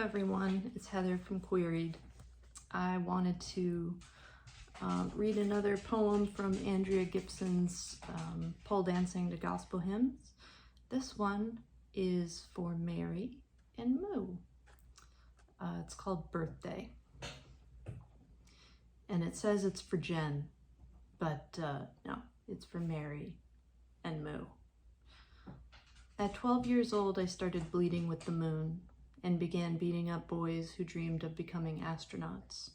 everyone, it's Heather from Queried. I wanted to read another poem from Andrea Gibson's Pole Dancing to Gospel Hymns. This one is for Mary and Moo. It's called Birthday. And it says it's for Jen, but no, it's for Mary and Moo. At 12 years old, I started bleeding with the moon and began beating up boys who dreamed of becoming astronauts.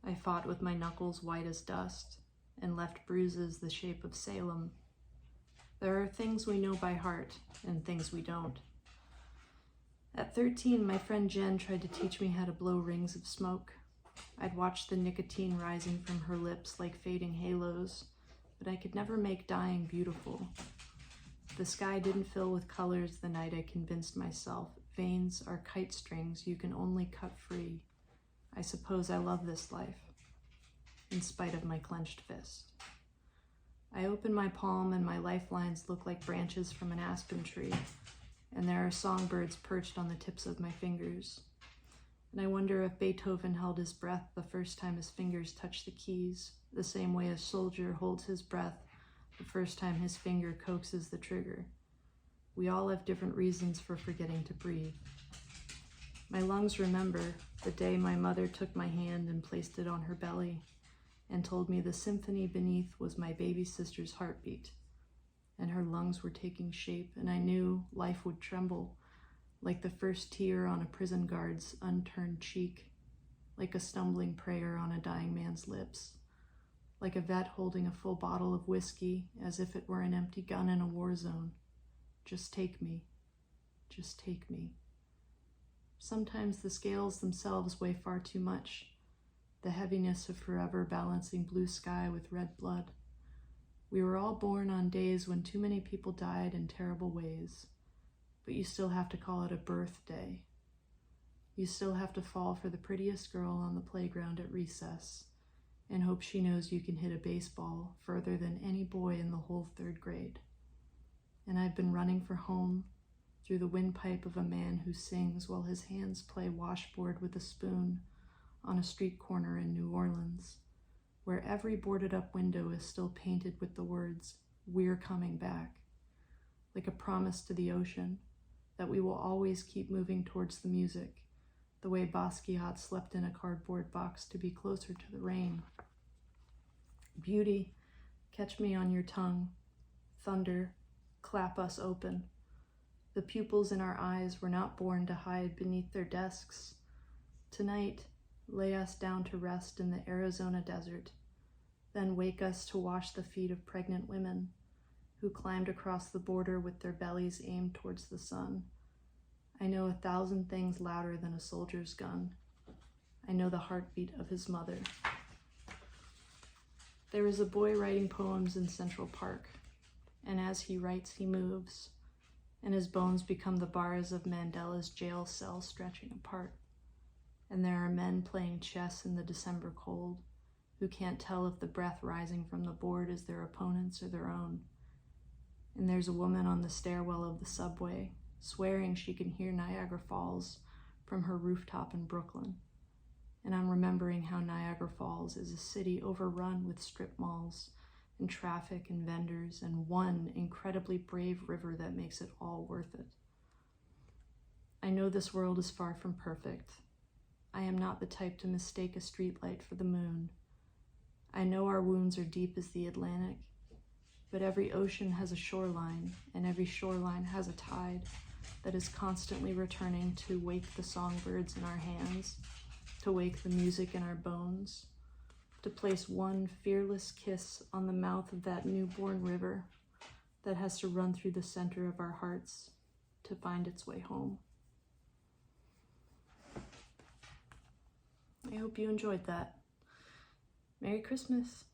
I fought with my knuckles white as dust and left bruises the shape of Salem. There are things we know by heart and things we don't. At 13, my friend Jen tried to teach me how to blow rings of smoke. I'd watched the nicotine rising from her lips like fading halos, but I could never make dying beautiful. The sky didn't fill with colors the night I convinced myself veins are kite strings you can only cut free. I suppose I love this life, in spite of my clenched fist. I open my palm and my lifelines look like branches from an aspen tree, and there are songbirds perched on the tips of my fingers. And I wonder if Beethoven held his breath the first time his fingers touched the keys, the same way a soldier holds his breath the first time his finger coaxes the trigger. We all have different reasons for forgetting to breathe. My lungs remember the day my mother took my hand and placed it on her belly and told me the symphony beneath was my baby sister's heartbeat, and her lungs were taking shape, and I knew life would tremble like the first tear on a prison guard's unturned cheek, like a stumbling prayer on a dying man's lips, like a vet holding a full bottle of whiskey as if it were an empty gun in a war zone. Just take me. Just take me. Sometimes the scales themselves weigh far too much, the heaviness of forever balancing blue sky with red blood. We were all born on days when too many people died in terrible ways, but you still have to call it a birthday. You still have to fall for the prettiest girl on the playground at recess and hope she knows you can hit a baseball further than any boy in the whole third grade. And I've been running for home through the windpipe of a man who sings while his hands play washboard with a spoon on a street corner in New Orleans, where every boarded up window is still painted with the words, "We're coming back," like a promise to the ocean that we will always keep moving towards the music, the way Basquiat slept in a cardboard box to be closer to the rain. Beauty, catch me on your tongue. Thunder, clap us open. The pupils in our eyes were not born to hide beneath their desks. Tonight, lay us down to rest in the Arizona desert, then wake us to wash the feet of pregnant women who climbed across the border with their bellies aimed towards the sun. I know 1,000 things louder than a soldier's gun. I know the heartbeat of his mother. There is a boy writing poems in Central Park, and as he writes, he moves, and his bones become the bars of Mandela's jail cell stretching apart. And there are men playing chess in the December cold who can't tell if the breath rising from the board is their opponent's or their own. And there's a woman on the stairwell of the subway swearing she can hear Niagara Falls from her rooftop in Brooklyn. And I'm remembering how Niagara Falls is a city overrun with strip malls and traffic and vendors and one incredibly brave river that makes it all worth it. I know this world is far from perfect. I am not the type to mistake a streetlight for the moon. I know our wounds are deep as the Atlantic, but every ocean has a shoreline, and every shoreline has a tide that is constantly returning to wake the songbirds in our hands, to wake the music in our bones, to place one fearless kiss on the mouth of that newborn river that has to run through the center of our hearts to find its way home. I hope you enjoyed that. Merry Christmas.